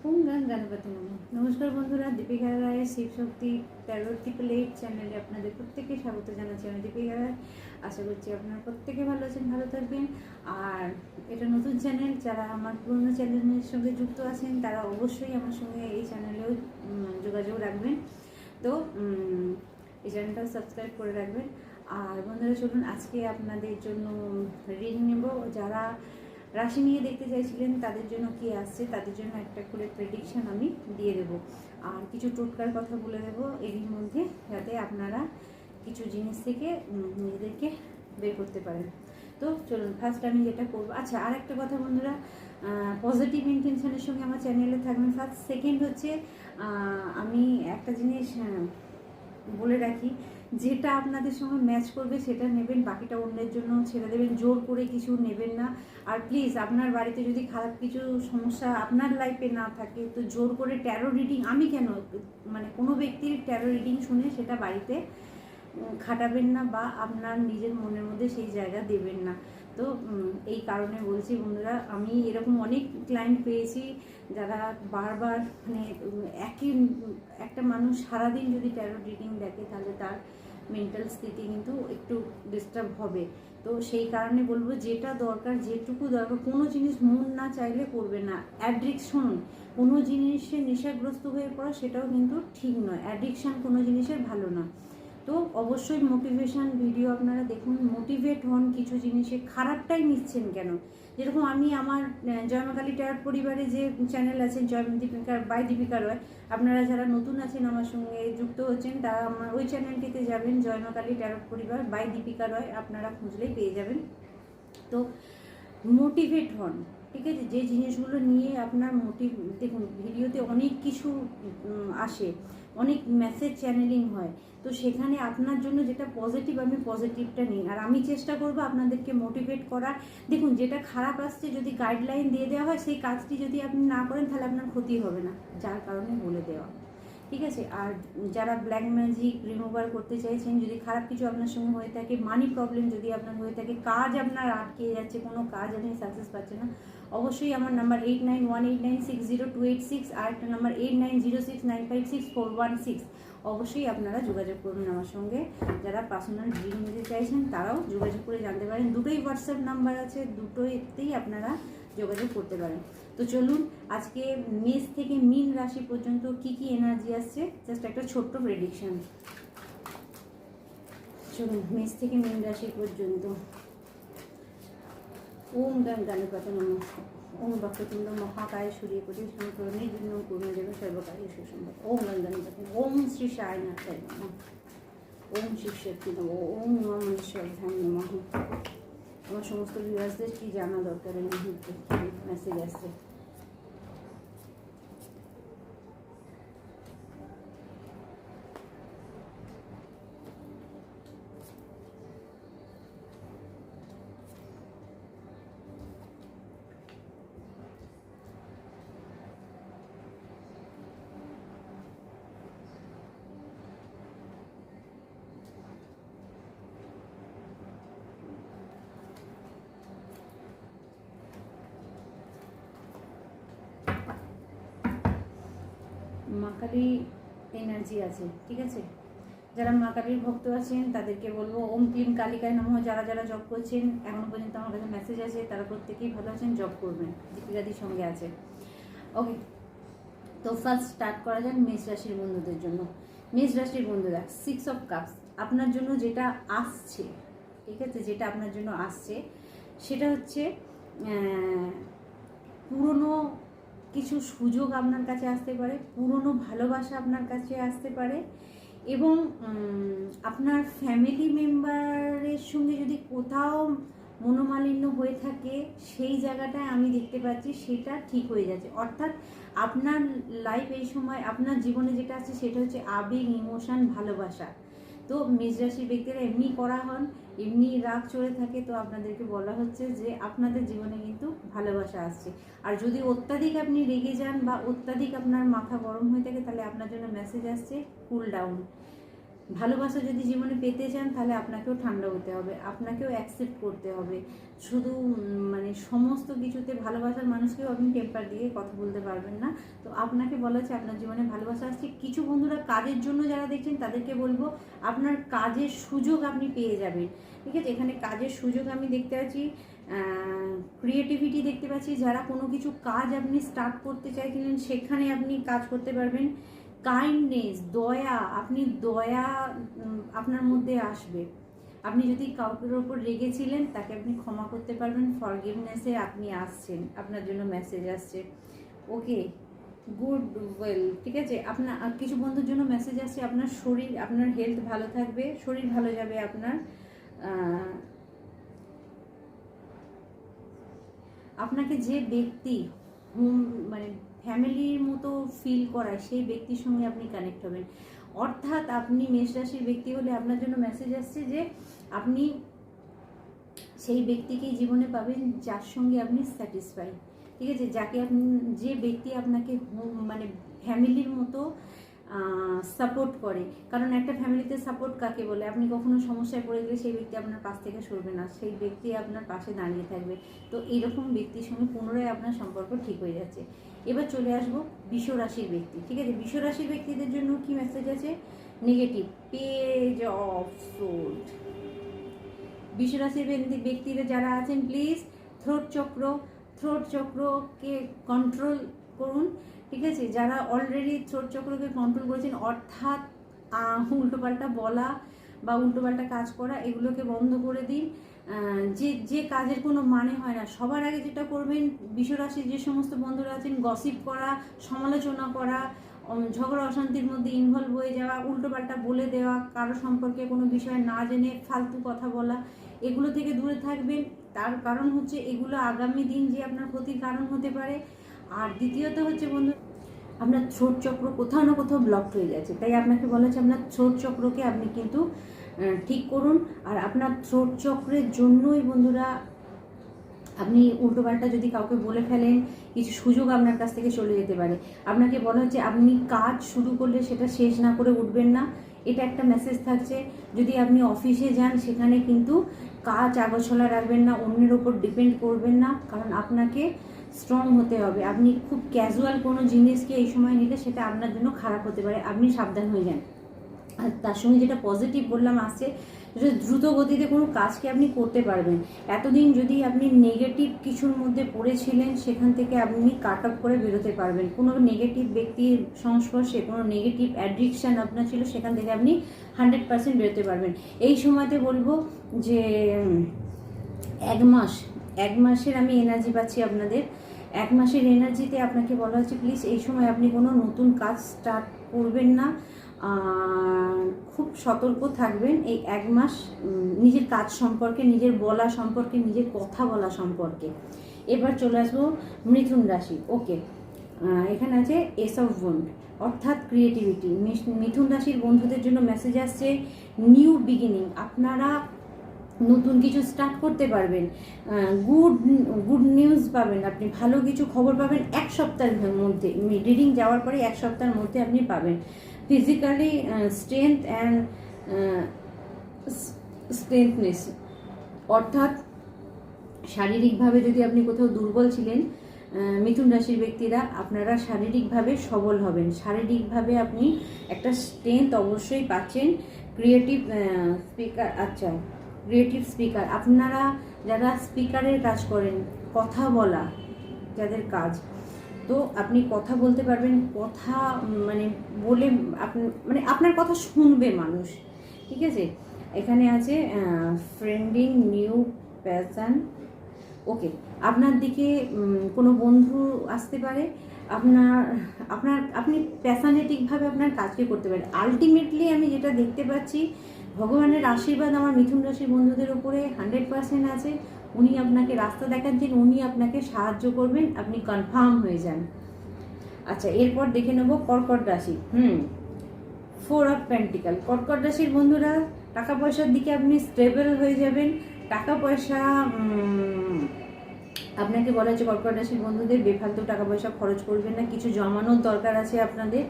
ওম গান গণপতি নমঃ। নমস্কার বন্ধুরা, দীপিকা রায়ের শিবশক্তি 1388 চ্যানেলে আপনাদের প্রত্যেককে স্বাগত জানাচ্ছি। আমি দীপিকা রায়। আশা করছি আপনারা প্রত্যেকে ভালো আছেন, ভালো থাকবেন। আর এটা নতুন চ্যানেল, যারা আমার পুরনো চ্যানেলের সঙ্গে যুক্ত আছেন তারা অবশ্যই আমার সঙ্গে এই চ্যানেলেও যোগাযোগ রাখবেন। তো এই চ্যানেলটাও সাবস্ক্রাইব করে রাখবেন। আর বন্ধুরা চলুন, আজকে আপনাদের জন্য রিডিং নেব। যারা রাশি নিয়ে দেখতে চাইছিলেন তাদের জন্য কি আসছে, তাদের জন্য একটা করে প্রেডিকশন আমি দিয়ে দেবো। আর কিছু টোটকার কথা বলে দেবো এরই মধ্যে, যাতে আপনারা কিছু জিনিস থেকে নিজেদেরকে বের করতে পারেন। তো চলুন, ফার্স্ট আমি যেটা করবো, আচ্ছা আর একটা কথা বন্ধুরা, পজিটিভ ইন্টেনশনের সঙ্গে আমার চ্যানেলে থাকবেন। ফার্স্ট সেকেন্ড হচ্ছে আমি একটা জিনিস বলে রাখি, যেটা আপনাদের সঙ্গে ম্যাচ করবে সেটা নেবেন, বাকিটা অন্যের জন্য ছেড়ে দেবেন। জোর করে কিছু নেবেন না। আর প্লিজ, আপনার বাড়িতে যদি খারাপ কিছু সমস্যা আপনার লাইফে না থাকে তো জোর করে ট্যারো রিডিং, আমি কেন মানে কোনো ব্যক্তির ট্যারো রিডিং শুনে সেটা বাড়িতে খাটাবেন না, বা আপনার নিজের মনের মধ্যে সেই জায়গা দেবেন না। তো এই কারণে বলছি বন্ধুরা, আমি এরকম অনেক ক্লায়েন্ট পেয়েছি যারা বারবার মানে একই একটা মানুষ সারাদিন যদি ট্যারো রিডিং দেখে তাহলে তার মেন্টাল স্থিতি কিন্তু একটু ডিস্টার্ব হবে। তো সেই কারণে বলবো, যেটা দরকার, যেটুকু দরকার, কোনো জিনিস মন না চাইলে করবে না। অ্যাডিকশন, কোনো জিনিসে নেশাগ্রস্ত হয়ে পড়া সেটাও কিন্তু ঠিক নয়। অ্যাডিকশান কোনো জিনিসের ভালো না। তো অবশ্যই মোটিভেশন ভিডিও আপনারা দেখুন, মোটিভেট হন কিছু জিনিসে। খারাপটাই নিচ্ছেন কেন? যেরকম আমি আমার জয়মাকালী ট্যারট পরিবারে যে চ্যানেল আছে দীপিকা বাই দীপিকা রয়, আপনারা যারা নতুন আছেন আমার সঙ্গে যুক্ত হচ্ছেন তারা আমার ওই চ্যানেলটিতে যাবেন, জয়মাকালী ট্যারট পরিবার বাই দীপিকা রয়, আপনারা খুঁজলেই পেয়ে যাবেন। তো মোটিভেট হন, ঠিক আছে? যে জিনিসগুলো নিয়ে আপনার দেখুন ভিডিওতে অনেক কিছু আসে, অনেক মেসেজ চ্যানেলিং হয়। তো সেখানে আপনার জন্য যেটা পজিটিভ, আমি পজিটিভটা নিই, আর আমি চেষ্টা করবো আপনাদেরকে মোটিভেট করার। দেখুন, যেটা খারাপ আসছে যদি গাইডলাইন দিয়ে দেওয়া হয়, সেই কাজটি যদি আপনি না করেন তাহলে আপনার ক্ষতি হবে না, যার কারণে বলে দেওয়া, ঠিক আছে? আর যারা ব্ল্যাক ম্যাজিক রিমুভার করতে চাইছেন, যদি খারাপ কিছু আপনার সঙ্গে হয়ে থাকে, মানি প্রবলেম যদি আপনার হয়ে থাকে, কাজ আপনার আটকে যাচ্ছে, কোনো কাজ আপনি সাকসেস পাচ্ছেন না, অবশ্যই আমার নাম্বার 8918960286, আর একটা নাম্বার 8906956416, অবশ্যই আপনারা যোগাযোগ করুন আমার সঙ্গে। যারা পার্সোনাল রিডিং নিতে চাইছেন তারাও যোগাযোগ করে জানতে পারেন। দুটোই হোয়াটসঅ্যাপ নাম্বার আছে, দুটোতেই আপনারা যোগাযোগ করতে পারেন। তো চলুন, আজকে মেষ থেকে মীন রাশি পর্যন্ত কি কি এনার্জি আসছে জাস্ট একটা ছোট্ট প্রেডিকশন। চলুন, মেষ থেকে মীন রাশি পর্যন্ত। ওম গণপতি নমঃ। ওম বক্রতুণ্ড মহাকায় সূর্যকোটি সমপ্রভ নির্বিঘ্ন কুর্মদেব সর্বকার্যে সুসম্ভব। ওম গণপতি। ওম শ্রী সাইনাথায় নমঃ। ওম শিবশক্তি নমঃ। ওম নমঃ মনীশ্বরায় নমঃ। আমার সমস্ত ভিউয়ার্সদের কি জানা দরকার এই মুহূর্তে, কি মেসেজ আসছে? মা কালী এনার্জি আছে, ঠিক আছে? যারা মা কালীর ভক্ত আছেন তাদেরকে বলবো ওম ক্লিম কালিকায় নমঃ। যারা যারা জব করছেন এখনো পর্যন্ত আমার কাছে মেসেজ আছে, তারা প্রত্যেকেই ভালো আছেন, জব করবেন, দীপিকাদির সঙ্গে আছে। ওকে, তো ফার্স্ট স্টার্ট করা যাক মেষ রাশির বন্ধুদের জন্য। মেষ রাশির বন্ধুরা, 6 অফ কাপস আপনার জন্য যেটা আসছে, ঠিক আছে? যেটা আপনার জন্য আসছে সেটা হচ্ছে পুরনো কিছু সুযোগ আপনার কাছে আসতে পারে, পুরনো ভালোবাসা আপনার কাছে আসতে পারে, এবং আপনার ফ্যামিলি মেম্বারের সঙ্গে যদি কোথাও মনোমালিন্য হয়ে থাকে সেই জায়গাটায় আমি দেখতে পাচ্ছি সেটা ঠিক হয়ে যাচ্ছে। অর্থাৎ আপনার লাইফ এই সময় আপনার জীবনে যেটা আছে সেটা হচ্ছে আবেগ, ইমোশন, ভালোবাসা। তো মেষ রাশির ব্যক্তিরা এমনি করা হন, এমনি রাগ চড়ে থাকে, তো আপনাদেরকে বলা হচ্ছে যে আপনাদের জীবনে কিন্তু ভালোবাসা আসছে। আর যদি অত্যাধিক আপনি রেগে যান বা অত্যাধিক আপনার মাথা গরম হয়ে থাকে তাহলে আপনার জন্য মেসেজ আসছে কুল ডাউন। ভালোবাসা যদি জীবনে পেতে চান তাহলে আপনাকেও ঠান্ডা হতে হবে, আপনাকেও অ্যাকসেপ্ট করতে হবে। শুধু মানে সমস্ত কিছুতে ভালোবাসার মানুষকেও আপনি টেম্পার দিয়ে কথা বলতে পারবেন না। তো আপনাকে বলা হচ্ছে আপনার জীবনে ভালোবাসা আসছে। কিছু বন্ধুরা কাজের জন্য যারা দেখছেন তাদেরকে বলবো আপনার কাজের সুযোগ আপনি পেয়ে যাবেন, ঠিক আছে। এখানে কাজের সুযোগ আমি দেখতে পাচ্ছি, ক্রিয়েটিভিটি দেখতে পাচ্ছি। যারা কোনো কিছু কাজ আপনি স্টার্ট করতে চাইছিলেন সেখানে আপনি কাজ করতে পারবেন। কাইন্ডনেস, দয়া, আপনি দয়া আপনার মধ্যে আসবে। আপনি যদি কাউকের ওপর রেগেছিলেন তাকে আপনি ক্ষমা করতে পারবেন, ফরগিভনেসে আপনি আসছেন, আপনার জন্য মেসেজ আসছে। ওকে, গুড ওয়েল, ঠিক আছে। আপনার কিছু বন্ধুর জন্য মেসেজ আসছে আপনার শরীর, আপনার হেলথ ভালো থাকবে, শরীর ভালো যাবে আপনার। আপনাকে যে ব্যক্তি মানে ফ্যামিলির মতো ফিল করায় সেই ব্যক্তির সঙ্গে আপনি কানেক্ট হবেন। অর্থাৎ আপনি মেষ রাশির ব্যক্তি হলে আপনার জন্য মেসেজ আসছে যে আপনি সেই ব্যক্তিকেই জীবনে পাবেন যার সঙ্গে আপনি স্যাটিসফাই, ঠিক আছে। যাকে আপনি, যে ব্যক্তি আপনাকে মানে ফ্যামিলির মতো সাপোর্ট করে। কারণ একটা ফ্যামিলিতে সাপোর্ট কাকে বলে? আপনি কখনো সমস্যায় পড়ে গেলে সেই ব্যক্তি আপনার পাশ থেকে সরবে না, সেই ব্যক্তি আপনার পাশে দাঁড়িয়ে থাকবে। তো এইরকম ব্যক্তির সঙ্গে পুনরায় আপনার সম্পর্ক ঠিক হয়ে যাচ্ছে। এবার চলে আসবো বৃষ রাশির ব্যক্তি, ঠিক আছে। বৃষ রাশির ব্যক্তিদের জন্য কি মেসেজ আছে? Negative, page of sword. বৃষ রাশির ব্যক্তিরা যারা আছেন প্লিজ থ্রোট চক্রকে কন্ট্রোল করুন, ঠিক আছে। যারা অলরেডি থ্রোট চক্রকে কন্ট্রোল করেছেন, অর্থাৎ উল্টোপাল্টা বলা বা উল্টোপাল্টা কাজ করা, এগুলোকে বন্ধ করে দিন। যে কাজের কোনো মানে হয় না, সবার আগে যেটা করবেন, বৃষ রাশির যে সমস্ত বন্ধুরা আছেন, গসিপ করা, সমালোচনা করা, ঝগড়া অশান্তির মধ্যে ইনভলভ হয়ে যাওয়া, উল্টোপাল্টা বলে দেওয়া, কারো সম্পর্কে কোনো বিষয় না জেনে ফালতু কথা বলা, এগুলো থেকে দূরে থাকবেন। তার কারণ হচ্ছে এগুলো আগামী দিন যে আপনার ক্ষতির কারণ হতে পারে। আর দ্বিতীয়ত হচ্ছে বন্ধু, আপনার থ্রোট চক্র কোথাও না কোথাও ব্লক হয়ে যাচ্ছে, তাই আপনাকে বলা হচ্ছে আপনার থ্রোট চক্রকে আপনি কিন্তু ঠিক করুন। আর আপনার থ্রোট চক্রের জন্যই বন্ধুরা আপনি উল্টোপাল্টা যদি কাউকে বলে ফেলেন, কিছু সুযোগ আপনার কাছ থেকে চলে যেতে পারে। আপনাকে বলা হচ্ছে আপনি কাজ শুরু করলে সেটা শেষ না করে উঠবেন না, এটা একটা মেসেজ থাকছে। যদি আপনি অফিসে যান সেখানে কিন্তু কাজ আগোছলা রাখবেন না, অন্যের ওপর ডিপেন্ড করবেন না, কারণ আপনাকে স্ট্রং হতে হবে। আপনি খুব ক্যাজুয়াল কোনো জিনিসকে এই সময় নিলে সেটা আপনার জন্য খারাপ হতে পারে, আপনি সাবধান হয়ে যান। আর তার সঙ্গে যেটা পজিটিভ বললাম আসছে, দ্রুত গতিতে কোনো কাজকে আপনি করতে পারবেন। এতদিন যদি আপনি নেগেটিভ কিছুর মধ্যে পড়েছিলেন সেখান থেকে আপনি কাট অফ করে বেরোতে পারবেন। কোনো নেগেটিভ ব্যক্তির সংস্পর্শে, কোনো নেগেটিভ অ্যাডিকশান আপনার ছিল, সেখান থেকে আপনি 100% বেরোতে পারবেন। এই সময়তে বলবো যে এক মাসের আমি এনার্জি পাচ্ছি আপনাদের। এক মাসের এনার্জিতে আপনাকে বলা হচ্ছে প্লিজ এই সময় আপনি কোনো নতুন কাজ স্টার্ট করবেন না, খুব সতর্ক থাকবেন। এই এক মাস নিজের কাজ সম্পর্কে, নিজের বলা সম্পর্কে, নিজের কথা বলা সম্পর্কে। এবার চলে আসবো মিথুন রাশি। ওকে, এখানে আছে এস অফ ওয়ান্ড, অর্থাৎ ক্রিয়েটিভিটি। মিথুন রাশির বন্ধুদের জন্য মেসেজ আসছে নিউ বিগিনিং, আপনারা নতুন কিছু স্টার্ট করতে পারবেন, গুড নিউজ পাবেন, আপনি ভালো কিছু খবর পাবেন এক সপ্তাহের মধ্যে। রিডিং যাওয়ার পরে এক সপ্তাহের মধ্যে আপনি পাবেন। ফিজিক্যালি স্ট্রেংথ অ্যান্ড স্ট্রেংথনেস, অর্থাৎ শারীরিকভাবে যদি আপনি কোথাও দুর্বল ছিলেন, মিথুন রাশির ব্যক্তিরা আপনারা শারীরিকভাবে সবল হবেন, শারীরিকভাবে আপনি একটা স্ট্রেংথ অবশ্যই পাচ্ছেন। ক্রিয়েটিভ স্পিকার, আচ্ছা ক্রিয়েটিভ স্পিকার, আপনারা যারা স্পিকারের কাজ করেন, কথা বলা যাদের কাজ, তো আপনি কথা বলতে পারবেন, কথা মানে বলে মানে আপনার কথা শুনবে মানুষ, ঠিক আছে। এখানে আছে ফ্রেন্ডিং নিউ প্যাশন। ওকে, আপনার দিকে কোনো বন্ধু আসতে পারে, আপনি প্যাশনেটিকভাবে আপনার কাজকে করতে পারেন। আলটিমেটলি আমি যেটা দেখতে পাচ্ছি, ভগবানের আশীর্বাদ আমার মিথুন রাশির বন্ধুদের উপরে 100% আছে। উনি আপনাকে রাস্তা দেখাচ্ছেন, উনি আপনাকে সাহায্য করবেন, আপনি কনফার্ম হয়ে যান। আচ্ছা, এরপর দেখে নেব কর্কট রাশি। 4 অফ পেন্টিকল। কর্কট রাশির বন্ধুরা, টাকা পয়সার দিকে আপনি স্টেবল হয়ে যাবেন, টাকা পয়সা আপনাকে বলা হচ্ছে কর্কট রাশির বন্ধুদের বেফালতু টাকা পয়সা খরচ করবেন না, কিছু জমানোর দরকার আছে আপনাদের।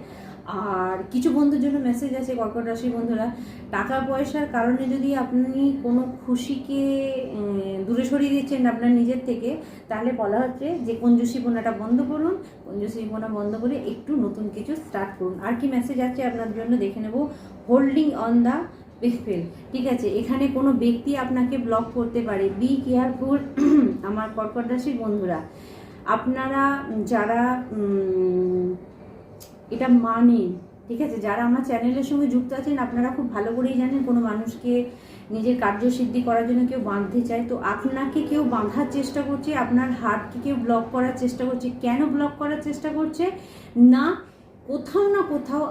আর কিছু বন্ধুর জন্য মেসেজ আছে কর্কট রাশির বন্ধুরা, টাকা পয়সার কারণে যদি আপনি কোনো খুশিকে দূরে সরিয়ে দিচ্ছেন আপনার নিজের থেকে, তাহলে বলা হচ্ছে যে কঞ্জুসিপনাটা বন্ধ করুন, কঞ্জুসিপনা বন্ধ করে একটু নতুন কিছু স্টার্ট করুন। আর কি মেসেজ আছে আপনার জন্য দেখে নেব। হোল্ডিং অন দ্য পিপল, ঠিক আছে, এখানে কোনো ব্যক্তি আপনাকে ব্লক করতে পারে, বি কেয়ারফুল। আমার কর্কট রাশির বন্ধুরা, আপনারা যারা এটা মানেন, ঠিক আছে, যারা আমার চ্যানেলের সঙ্গে যুক্ত আছেন আপনারা খুব ভালো করেই জানেন কোনো মানুষকে নিজের কার্যসিদ্ধি করার জন্য কেউ বাঁধতে চায়, তো আপনাকে কেউ বাঁধার চেষ্টা করছে, আপনার হাতকে কেউ ব্লক করার চেষ্টা করছে। কেন ব্লক করার চেষ্টা করছে না, কোথাও না কোথাও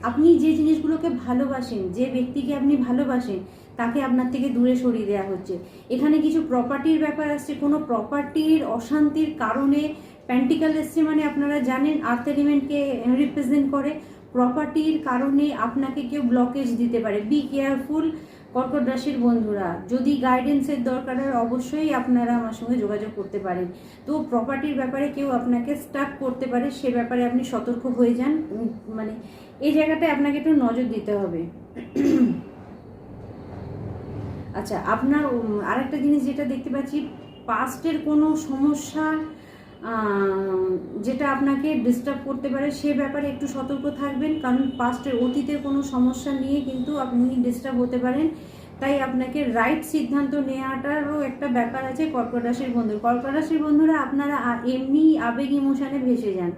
আপনি যে জিনিসগুলোকে ভালোবাসেন, যে ব্যক্তিকে আপনি ভালোবাসেন, তাকে আপনার থেকে দূরে সরিয়ে দেওয়া হচ্ছে। এখানে কিছু প্রপার্টির ব্যাপার আসছে, কোনো প্রপার্টির অশান্তির কারণে প্যান্টিকাল এসছে, মানে আপনারা জানেন আর্থ এলিমেন্টকে রিপ্রেজেন্ট করে। প্রপার্টির কারণে আপনাকে কেউ ব্লকেজ দিতে পারে, বি কেয়ারফুল কর্কট রাশির বন্ধুরা। যদি গাইডেন্সের দরকার হয় অবশ্যই আপনারা আমার সঙ্গে যোগাযোগ করতে পারেন। তো প্রপার্টির ব্যাপারে কেউ আপনাকে স্টাক করতে পারে, সে ব্যাপারে আপনি সতর্ক হয়ে যান, মানে এই জায়গাটায় আপনাকে একটু নজর দিতে হবে। আচ্ছা, আপনার আরেকটা জিনিস যেটা দেখতে পাচ্ছি, পাস্টের কোনো সমস্যা যেটা আপনাকে ডিস্টার্ব করতে পারে, সে ব্যাপারে একটু সতর্ক থাকবেন, কারণ পাস্টের অতীতের কোনো সমস্যা নিয়ে কিন্তু আপনি ডিস্টার্ব হতে পারেন। তাই আপনাকে রাইট সিদ্ধান্ত নেওয়াটারও একটা ব্যাপার আছে কর্কট রাশির বন্ধু। কর্কট রাশির বন্ধুরা, আপনারা এমনি আবেগ ইমোশনে ভেসে যান,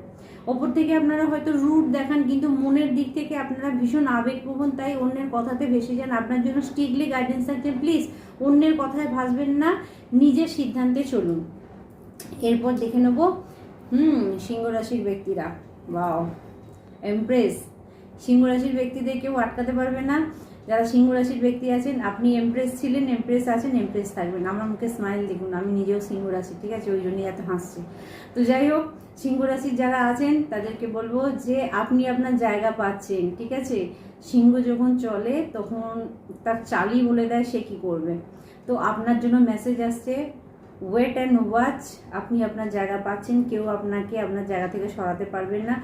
ওপর থেকে আপনারা হয়তো রুট দেখান, কিন্তু মনের দিক থেকে আপনারা ভীষণ আবেগপ্রবণ, তাই অন্যের কথাতে ভেসে যান। আপনার জন্য স্ট্রিক্টলি গাইডেন্স থাকছে, প্লিজ অন্যের কথায় ভাসবেন না, নিজের সিদ্ধান্তে চলুন। এরপর দেখে নেব সিংহ রাশির ব্যক্তিরা। Wow, empress. সিংহ রাশির ব্যক্তিদের কেউ আটকাতে পারবে না। যারা সিংহ রাশির ব্যক্তি আছেন, আপনি এমপ্রেস ছিলেন, এমপ্রেস আছেন, এমপ্রেস থাকবেন। আমার মুখে স্মাইল দেখুন, আমি নিজেও সিংহ রাশি, ঠিক আছে, ওই জন্যই এত হাসছি। তো যাই হোক, সিংহ রাশির যারা আছেন তাদেরকে বলবো যে আপনি আপনার জায়গা পাচ্ছেন, ঠিক আছে। সিংহ যখন চলে তখন তার চালই বলে দেয় সে কি করবে। তো আপনার জন্য মেসেজ আসছে, ওয়েট অ্যান্ড ওয়াচ, আপনি আপনার জায়গা পাচ্ছেন, কেউ আপনাকে আপনার জায়গা থেকে সরাতে পারবেন না।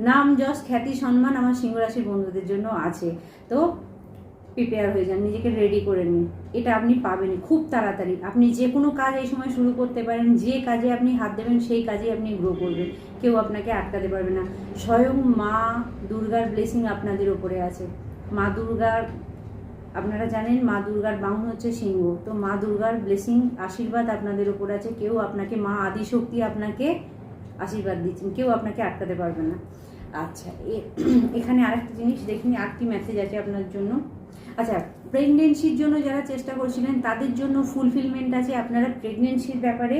নাম, যশ, খ্যাতি, সম্মান আমার সিংহ রাশির বন্ধুদের জন্য আছে। তো প্রিপেয়ার হয়ে যান, নিজেকে রেডি করে নিন, এটা আপনি পাবেন খুব তাড়াতাড়ি। আপনি যে কোনো কাজ এই সময় শুরু করতে পারেন, যে কাজে আপনি হাত দেবেন সেই কাজে আপনি গ্রো করবেন, কেউ আপনাকে আটকাতে পারবে না। স্বয়ং মা দুর্গার ব্লেসিং আপনাদের ওপরে আছে। মা দুর্গার, আপনারা জানেন মা দুর্গার বাহন হচ্ছে সিংহ, তো মা দুর্গার ব্লেসিং আশীর্বাদ আপনাদের উপর আছে। কেউ আপনাকে, মা আদিশক্তি আপনাকে আশীর্বাদ দিচ্ছেন, কেউ আপনাকে আটকাতে পারবে না। আচ্ছা, এখানে আরেকটা জিনিস দেখিনি, আর কি মেসেজ আছে আপনার জন্য। আচ্ছা, প্রেগনেন্সির জন্য যারা চেষ্টা করছিলেন তাদের জন্য ফুলফিলমেন্ট আছে, আপনারা প্রেগনেন্সির ব্যাপারে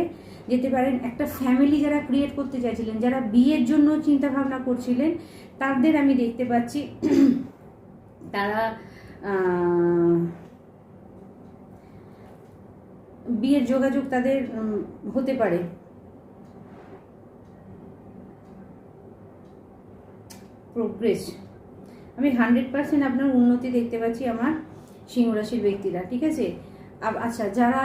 যেতে পারেন। একটা ফ্যামিলি যারা ক্রিয়েট করতে চাইছিলেন, যারা বিয়ের জন্য চিন্তা ভাবনা করছিলেন, তাদের আমি দেখতে পাচ্ছি তারা বিয়ের যোগাযোগ তাদের হতে পারে। প্রোগ্রেস, আমি 100% আপনার উন্নতি দেখতে পাচ্ছি আমার সিংহ রাশির ব্যক্তিরা, ঠিক আছে। আচ্ছা, যারা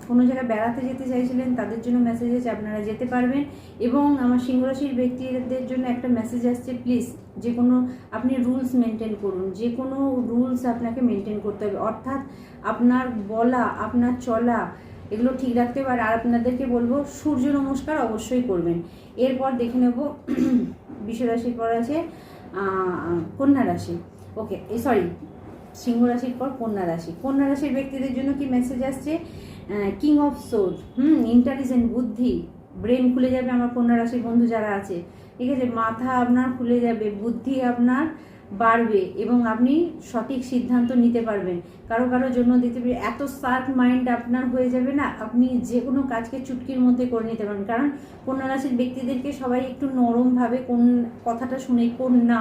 কোনো জায়গায় বেড়াতে যেতে চাইছিলেন তাদের জন্য মেসেজ আছে, আপনারা যেতে পারবেন। এবং আমার সিংহ রাশির ব্যক্তিদের জন্য একটা মেসেজ আসছে, প্লিজ যে কোনো আপনি রুলস মেনটেন করুন, যে কোনো রুলস আপনাকে মেনটেন করতে হবে, অর্থাৎ আপনার বলা, আপনার চলা, এগুলো ঠিক রাখতে হবে। আর আপনাদেরকে বলবো সূর্য নমস্কার অবশ্যই করবেন। এরপর দেখে নেব বৃষ রাশির পর আছে কন্যা রাশি। ওকে, সরি, সিংহ রাশির পর কন্যা রাশি। কন্যা রাশির ব্যক্তিদের জন্য কি মেসেজ আসছে, কিং অফ সোল, ইন্টেলিজেন্ট, বুদ্ধি, ব্রেন খুলে যাবে আমার কন্যা রাশির বন্ধু যারা আছে, ঠিক আছে। মাথা আপনার খুলে যাবে, বুদ্ধি আপনার বাড়বে এবং আপনি সঠিক সিদ্ধান্ত নিতে পারবেন। কারো কারোর জন্য দেখতে পারি এত শার্প মাইন্ড আপনার হয়ে যাবে না, আপনি যে কোনো কাজকে চুটকির মধ্যে করে নিতে পারেন। কারণ কন্যা রাশির ব্যক্তিদেরকে সবাই একটু নরমভাবে কোন কথাটা শুনে কোন না,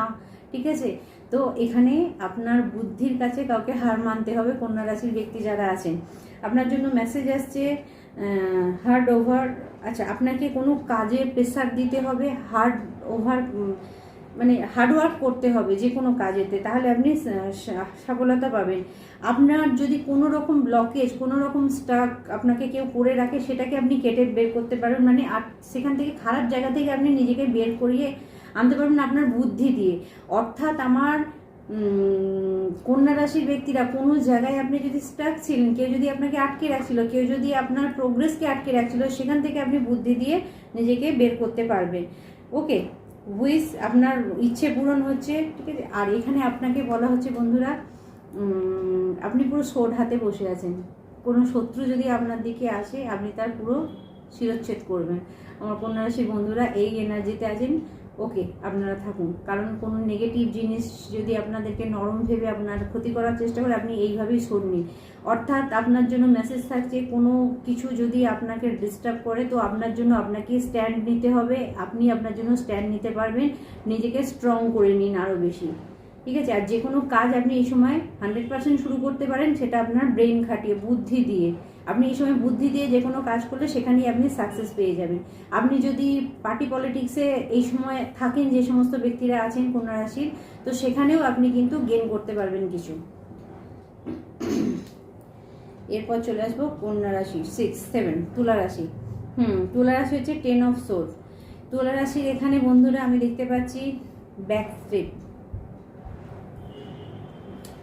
ঠিক আছে। তো এখানে আপনার বুদ্ধির কাছে কাউকে হার মানতে হবে কন্যা রাশির ব্যক্তি যারা আছেন। আপনার জন্য মেসেজ আসছে হার্ড ওভার। আচ্ছা, আপনাকে কোনো কাজে প্রেসার দিতে হবে, হার্ড ওভার মানে হার্ডওয়ার্ক করতে হবে যে কোনো কাজেতে, তাহলে আপনি সফলতা পাবেন। আপনার যদি কোনো রকম ব্লকেজ, কোনো রকম স্টাক আপনাকে কেউ করে রাখে, সেটাকে আপনি কেটে বের করতে পারবেন, মানে সেখান থেকে খারাপ জায়গা থেকে আপনি নিজেকে বের করিয়ে আনতে পারবেন আপনার বুদ্ধি দিয়ে। অর্থাৎ আমার কন্যা রাশির ব্যক্তিরা কোনো জায়গায় আপনি যদি স্টাক ছিলেন, কেউ যদি আপনাকে আটকে রাখছিল, কেউ যদি আপনার প্রোগ্রেসকে আটকে রাখছিল, সেখান থেকে আপনি বুদ্ধি দিয়ে নিজেকে বের করতে পারবেন। ওকে, উইশ আপনার ইচ্ছে পূরণ হচ্ছে, ঠিক আছে। আর এখানে আপনাকে বলা হচ্ছে বন্ধুরা, আপনি পুরো সোড হাতে বসে আছেন। কোনো শত্রু যদি আপনার দিকে আসে, আপনি তার পুরো শিরচ্ছেদ করবেন। আমার কন্যা রাশির বন্ধুরা এই এনার্জিতে আছেন। ওকে, আপনারা থাকুন, কারণ কোনো নেগেটিভ জিনিস যদি আপনাদেরকে নরম ভেবে আপনার ক্ষতি করার চেষ্টা করে, আপনি এইভাবেই সর নিন। অর্থাৎ আপনার জন্য মেসেজ থাকছে, কোনো কিছু যদি আপনাকে ডিস্টার্ব করে, তো আপনার জন্য আপনাকে স্ট্যান্ড নিতে হবে। আপনি আপনার জন্য স্ট্যান্ড নিতে পারবেন, নিজেকে স্ট্রং করে নিন আরও বেশি, ঠিক আছে। আর যে কোনো কাজ আপনি এই সময় 100% শুরু করতে পারেন, সেটা আপনার ব্রেন খাটিয়ে, বুদ্ধি দিয়ে। আপনি এই সময় বুদ্ধি দিয়ে যে কোনো কাজ করলে সেখানেই আপনি সাকসেস পেয়ে যাবেন। আপনি যদি পার্টি পলিটিক্সে এই সময় থাকেন, যে সমস্ত ব্যক্তিরা আছেন কন্যা রাশির, তো সেখানেও আপনি কিন্তু গেইন করতে পারবেন কিছু। এরপর চলে আসবো কন্যা রাশি 6, 7 তুলা রাশি। তুলা রাশি হচ্ছে 10 অফ সোর্স। তুলা রাশির এখানে বন্ধুরা আমি দেখতে পাচ্ছি ব্যাক স্ট্রেপ।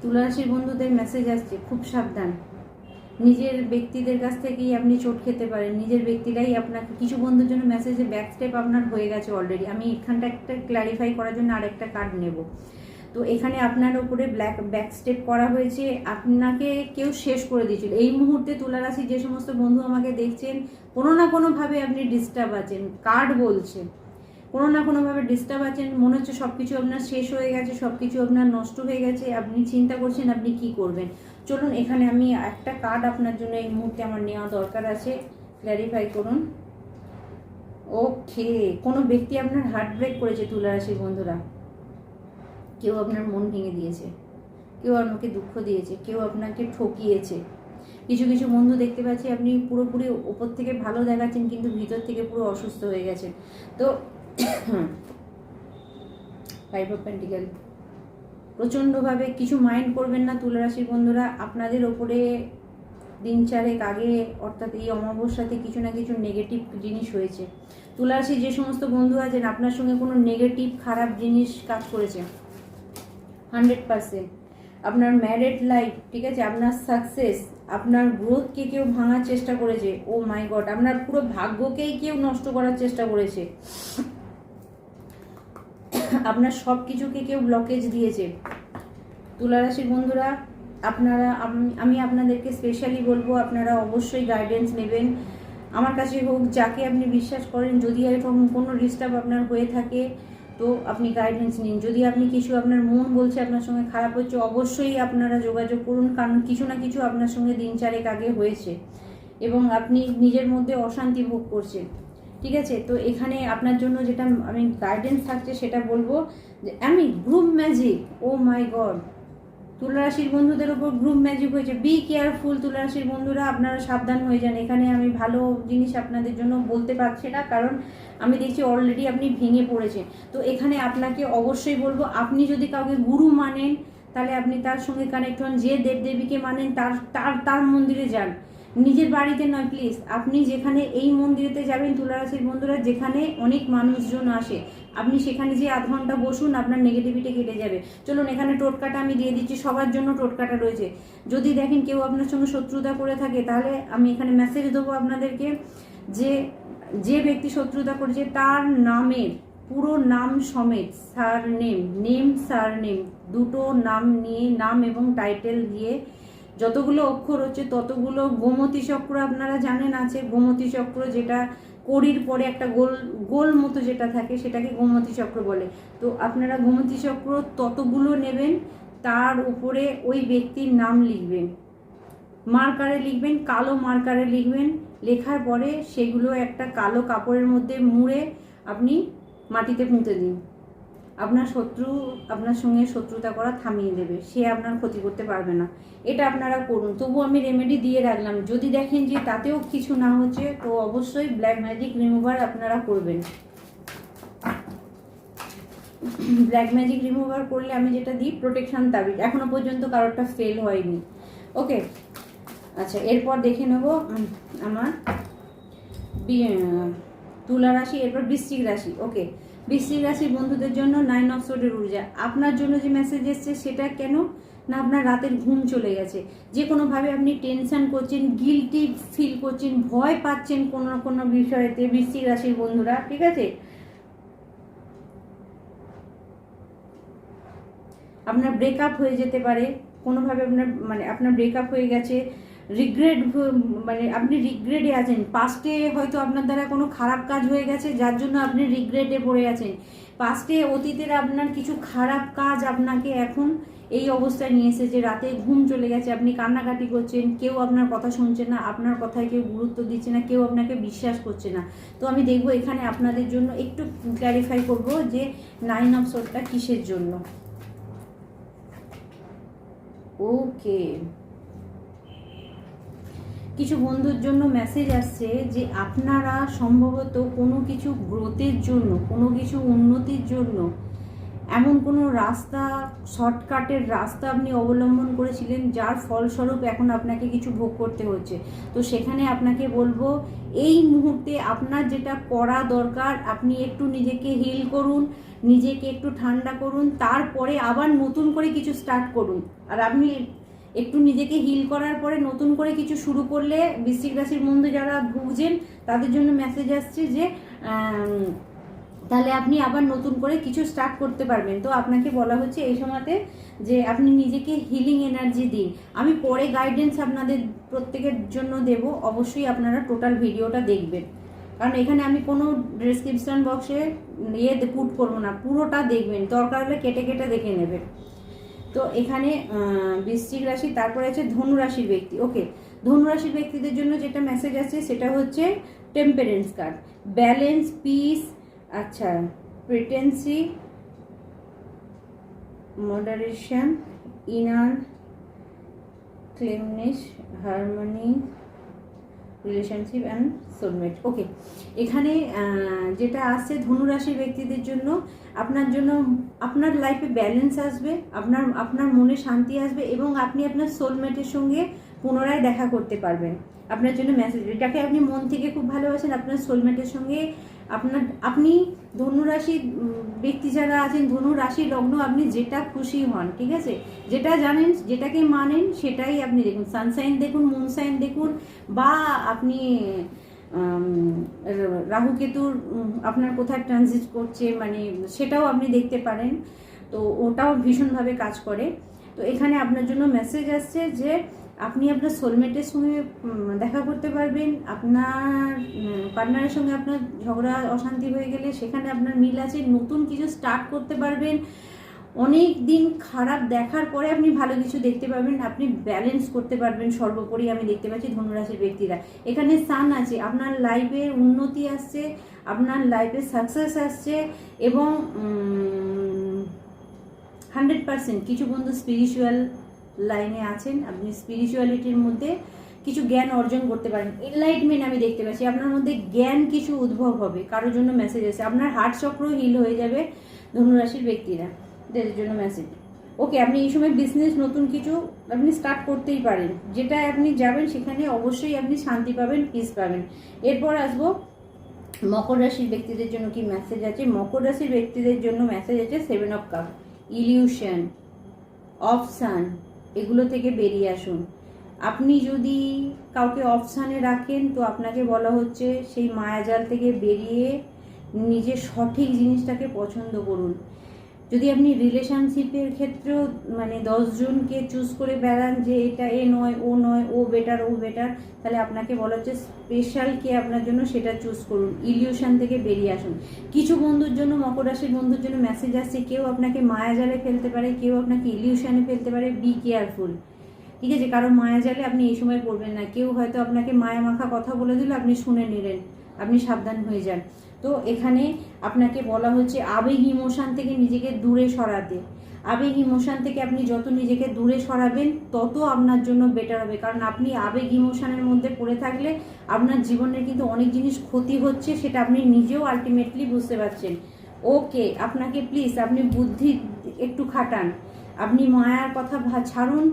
তুলা রাশির বন্ধুদের মেসেজ আসছে, খুব সাবধান। নিজের ব্যক্তিদের কাছ থেকেই আপনি চোট খেতে পারেন, নিজের ব্যক্তিরাই আপনাকে, কিছু বন্ধুর জন্য মেসেজে ব্যাক স্টেপ আপনার হয়ে গেছে অলরেডি। আমি এখানটা একটা ক্ল্যারিফাই করার জন্য আরেকটা কার্ড নেব। তো এখানে আপনার উপরে ব্যাক স্টেপ করা হয়েছে, আপনাকে কেউ শেষ করে দিয়েছিল। এই মুহূর্তে তুলা রাশি যে সমস্ত বন্ধু আমাকে দেখছেন, কোনো না কোনোভাবে আপনি ডিস্টার্ব আছেন, কার্ড বলছে কোনো না কোনোভাবে ডিস্টার্ব আছেন। মনে হচ্ছে সব কিছু আপনার শেষ হয়ে গেছে, সব কিছু আপনার নষ্ট হয়ে গেছে, আপনি চিন্তা করছেন আপনি কি করবেন। চলুন এখানে আমি একটা কার্ড আপনার জন্য এই মুহূর্তে আমার নেওয়া দরকার আছে, ক্ল্যারিফাই করুন। ওকে, কোনো ব্যক্তি আপনার হার্ট ব্রেক করেছে তুলা রাশির বন্ধুরা। কেউ আপনার মন ভেঙে দিয়েছে, কেউ আপনাকে দুঃখ দিয়েছে, কেউ আপনাকে ঠকিয়েছে। কিছু কিছু বন্ধু দেখতে পাচ্ছি আপনি পুরোপুরি ওপর থেকে ভালো দেখাচ্ছেন, কিন্তু ভিতর থেকে পুরো অসুস্থ হয়ে গেছেন। তো 5 অফ পেন্টিকেল, প্রচণ্ডভাবে কিছু মাইন্ড করবেন না তুলা রাশির বন্ধুরা। আপনাদের ওপরে দিন চারেক আগে, অর্থাৎ এই অমাবস্যাতে কিছু না কিছু নেগেটিভ জিনিস হয়েছে। তুলা রাশির যে সমস্ত বন্ধু আছেন, আপনার সঙ্গে কোনো নেগেটিভ খারাপ জিনিস কাজ করেছে 100%। আপনার ম্যারিড লাইফ, ঠিক আছে, আপনার সাকসেস, আপনার গ্রোথকে কেউ ভাঙার চেষ্টা করেছে। ও মাই গড, আপনার পুরো ভাগ্যকেই কেউ নষ্ট করার চেষ্টা করেছে। আপনার সব কিছুকে কেউ ব্লকেজ দিয়েছে। তুলা রাশির বন্ধুরা, আপনারা, আমি আপনাদেরকে স্পেশালি বলবো, আপনারা অবশ্যই গাইডেন্স নেবেন। আমার কাছে হোক, যাকে আপনি বিশ্বাস করেন, যদি এরকম কোনো ডিস্টার্ব আপনার হয়ে থাকে, তো আপনি গাইডেন্স নিন। যদি আপনি কিছু, আপনার মন বলছে আপনার সঙ্গে খারাপ হচ্ছে, অবশ্যই আপনারা যোগাযোগ করুন, কারণ কিছু না কিছু আপনার সঙ্গে দিন চারেক আগে হয়েছে এবং আপনি নিজের মধ্যে অশান্তি ভোগ করছেন, ঠিক আছে। তো এখানে আপনার জন্য যেটা আমি গাইডেন্স থাকছে সেটা বলবো, যে আমি গ্রুপ ম্যাজিক, ও মাই গড, তুলা রাশির বন্ধুদের ওপর গ্রুপ ম্যাজিক হয়েছে। বি কেয়ারফুল তুলা রাশির বন্ধুরা, আপনারা সাবধান হয়ে যান। এখানে আমি ভালো জিনিস আপনাদের জন্য বলতে পারছি না, কারণ আমি দেখছি অলরেডি আপনি ভেঙে পড়েছেন। তো এখানে আপনাকে অবশ্যই বলবো, আপনি যদি কাউকে গুরু মানেন, তাহলে আপনি তার সঙ্গে কানেক্ট হন। যে দেবদেবীকে মানেন, তার মন্দিরে যান, নিজের বাড়িতে নয় প্লিজ। আপনি যেখানে এই মন্দিরেতে যাবেন তুলা রাশির বন্ধুরা, যেখানে অনেক মানুষজন আসে, আপনি সেখানে যে আধ ঘন্টা বসুন, আপনার নেগেটিভিটি কেটে যাবে। চলুন এখানে টোটকাটা আমি দিয়ে দিচ্ছি, সবার জন্য টোটকাটা রয়েছে। যদি দেখেন কেউ আপনার সঙ্গে শত্রুতা করে থাকে, তাহলে আমি এখানে মেসেজ দেবো আপনাদেরকে, যে ব্যক্তি শত্রুতা করেছে তার নামের পুরো নাম সমেত, সারনেম দুটো নাম নিয়ে, নাম এবং টাইটেল দিয়ে, যতগুলো অক্ষর হচ্ছে ততগুলো গোমতী চক্র, আপনারা জানেন আছে গোমতী চক্র, যেটা কড়ির পরে একটা গোল মতো যেটা থাকে, সেটাকে গোমতী চক্র বলে। তো আপনারা গোমতী চক্র ততগুলো নেবেন, তার উপরে ওই ব্যক্তির নাম লিখবেন, মার্কারে লিখবেন, কালো মার্কারে লিখবেন। লেখার পরে সেগুলো একটা কালো কাপড়ের মধ্যে মুড়ে আপনি মাটিতে পুঁতে দিন। আপনার শত্রু আপনার সঙ্গে শত্রুতা করা থামিয়ে দেবে, সে আপনার ক্ষতি করতে পারবে না। এটা আপনারা করুন। তবু আমি রেমেডি দিয়ে রাখলাম, যদি দেখেন যে তাতেও কিছু না হচ্ছে, তো অবশ্যই ব্ল্যাক ম্যাজিক রিমুভার আপনারা করবেন। ব্ল্যাক ম্যাজিক রিমুভার করলে আমি যেটা দিই প্রোটেকশন তাবিজ, এখনো পর্যন্ত কারোরটা ফেল হয়নি। ওকে, আচ্ছা এরপর দেখে নেব আমার তুলা রাশি, এরপর বৃশ্চিক রাশি। ওকে, বৃশ্চিক রাশির বন্ধুদের জন্য 9 অফ সোর্ডের ঊর্জা। আপনার জন্য যে মেসেজ এসছে সেটা কেন না, আপনার রাতের ঘুম চলে গেছে, যে কোনোভাবে আপনি টেনশন করছেন, গিলটি ফিল করছেন, ভয় পাচ্ছেন কোনো না কোনো বিষয়েতে বৃশ্চিক রাশির বন্ধুরা, ঠিক আছে? আপনার ব্রেকআপ হয়ে যেতে পারে কোনোভাবে, আপনার ব্রেকআপ হয়ে গেছে, রিগ্রেট, আপনি রিগ্রেটে আছেন, পাস্টে হয়তো আপনার দ্বারা কোনো খারাপ কাজ হয়ে গেছে যার জন্য আপনি রিগ্রেটে পড়ে আছেন, পাস্টে অতীতের আপনার কিছু খারাপ কাজ আপনাকে এখন এই অবস্থায় নিয়ে এসেছে, রাতে ঘুম চলে গেছে, আপনি কান্নাকাটি করছেন, কেউ আপনার কথা শুনছে না, আপনার কথায় কেউ গুরুত্ব দিচ্ছে না, কেউ আপনাকে বিশ্বাস করছে না। তো আমি দেখবো এখানে আপনাদের জন্য একটু ক্ল্যারিফাই করব যে 9 অফ সোর্ডটা কিসের জন্য। ওকে, কিছু বন্ধুর জন্য মেসেজ আসছে যে আপনারা সম্ভবত কোনো কিছু গ্রোথের জন্য, কোনো কিছু উন্নতির জন্য এমন কোনো রাস্তা, শর্টকাটের রাস্তা আপনি অবলম্বন করেছিলেন যার ফলস্বরূপ এখন আপনাকে কিছু ভোগ করতে হচ্ছে। তো সেখানে আপনাকে বলবো এই মুহূর্তে আপনার যেটা করা দরকার, আপনি একটু নিজেকে হিল করুন, নিজেকে একটু ঠান্ডা করুন, তারপরে আবার নতুন করে কিছু স্টার্ট করুন। আর আপনি একটু নিজেকে হিল করার পরে নতুন করে কিছু শুরু করলে, বৃশ্চিক রাশির বন্ধু যারা ভুগছেন তাদের জন্য মেসেজ আসছে যে তাহলে আপনি আবার নতুন করে কিছু স্টার্ট করতে পারবেন। তো আপনাকে বলা হচ্ছে এই সময়তে যে আপনি নিজেকে হিলিং এনার্জি দিন। আমি পরে গাইডেন্স আপনাদের প্রত্যেকের জন্য দেব, অবশ্যই আপনারা টোটাল ভিডিওটা দেখবেন, কারণ এখানে আমি কোনো ডেসক্রিপশন বক্সে পুট করবো না, পুরোটা দেখবেন, দরকার হলে কেটে কেটে দেখে নেবেন। তো এখানে বৃশ্চিক রাশি, তারপরে আছে ধনু রাশির ব্যক্তি। ওকে, ধনু রাশির ব্যক্তিদের জন্য যেটা মেসেজ আছে সেটা হচ্ছে টেম্পারেন্স কার্ড, ব্যালেন্স, পিস, আচ্ছা প্রিটেন্সি, moderation, inner calmness, harmony, relationship and soulmate. Okay, এখানে যেটা আসছে ধনুরাশির ব্যক্তিদের জন্য, আপনার জন্য আপনার লাইফে ব্যালেন্স আসবে, আপনার মনে শান্তি আসবে এবং আপনি আপনার সোলমেটের সঙ্গে পুনরায় দেখা করতে পারবেন। আপনার জন্য মেসেজ, এটাকে আপনি মন থেকে খুব ভালোবাসেন, আপনার সোলমেটের সঙ্গে আপনি ধনুরাশির ব্যক্তি যারা আছেন, ধনু রাশি লগ্ন, আপনি যেটা খুশি হন, ঠিক আছে, যেটা জানেন, যেটাকে মানেন সেটাই আপনি দেখুন, সানসাইন দেখুন, মুনসাইন দেখুন, বা আপনি রাহু কেতুর আপনার কোথায় ট্রানজিট করছে সেটাও আপনি দেখতে পারেন। তো ওটাও ভীষণভাবে কাজ করে। তো এখানে আপনার জন্য মেসেজ আসছে যে আপনি আপনার সোলমেটের সঙ্গে দেখা করতে পারবেন, আপনার পার্টনারের সঙ্গে আপনার ঝগড়া অশান্তি হয়ে গেলে সেখানে আপনার মিল আছে, নতুন কিছু স্টার্ট করতে পারবেন, অনেক দিন খারাপ দেখার পরে আপনি ভালো কিছু দেখতে পাবেন, আপনি ব্যালেন্স করতে পারবেন। সর্বোপরি আমি দেখতে পাচ্ছি ধনুরাশির ব্যক্তিরা, এখানে সান আছে, আপনার লাইফে উন্নতি আসছে, আপনার লাইফে সাকসেস আসছে এবং 100% কিছু বন্ধু স্পিরিচুয়াল লাইনে আছেন, আপনি স্পিরিচুয়ালিটির মধ্যে কিছু জ্ঞান অর্জন করতে পারেন। এনলাইটমেন্ট আমি দেখতে পাচ্ছি, আপনার মধ্যে জ্ঞান কিছু উদ্ভব হবে, কারোর জন্য মেসেজ আছে, আপনার হার্ট চক্র হিল হয়ে যাবে ধনুরাশির ব্যক্তিরা, এদের জন্য মেসেজ। ওকে, আপনি এই সময় বিজনেস নতুন কিছু আপনি স্টার্ট করতেই পারেন, যেটা আপনি যাবেন সেখানে অবশ্যই আপনি শান্তি পাবেন, পিস পাবেন। এরপর আসবো মকর রাশির ব্যক্তিদের জন্য কি মেসেজ আছে। মকর রাশির ব্যক্তিদের জন্য মেসেজ আছে 7 অফ কাপ, ইলিউশন, অপশান, এগুলো থেকে বেরিয়ে আসুন। আপনি যদি কাউকে অপশানে রাখেন তো আপনাকে বলা হচ্ছে সেই মায়াজাল থেকে বেরিয়ে নিজের সঠিক জিনিসটাকে পছন্দ করুন। যদি আপনি রিলেশনশিপের ক্ষেত্রেও 10 জনকে চুজ করে বেড়ান যে এটা এ নয় ও নয়, ও বেটার ও বেটার, তাহলে আপনাকে বলা হচ্ছে স্পেশাল কে আপনার জন্য সেটা চুজ করুন, ইলিউশন থেকে বেরিয়ে আসুন। কিছু বন্ধুর জন্য, মকর রাশির বন্ধুর জন্য মেসেজ আসছে, কেউ আপনাকে মায়াজালে ফেলতে পারে, কেউ আপনাকে ইলিউশনে ফেলতে পারে, বি কেয়ারফুল, ঠিক আছে, কারণ মায়াজালে আপনি এই সময় পড়বেন না। কেউ হয়তো আপনাকে মায়া মাখা কথা বলে দিল, আপনি শুনে নিলেন, আপনি সাবধান হয়ে যান। তো এখানে আপনাকে বলা হচ্ছে আবেগ ইমোশন থেকে নিজেকে দূরে সরাতে। আবেগ ইমোশন থেকে আপনি যত নিজেকে দূরে সরাবেন তত আপনার জন্য বেটার হবে, কারণ আপনি আবেগ ইমোশনের মধ্যে পড়ে থাকলে আপনার জীবনের কিন্তু অনেক জিনিস ক্ষতি হচ্ছে, সেটা আপনি নিজেও আলটিমেটলি বুঝতে পারছেন। ওকে, আপনাকে প্লিজ আপনি বুদ্ধি একটু খাটান, আপনি মায়ার কথা ছাড়ুন।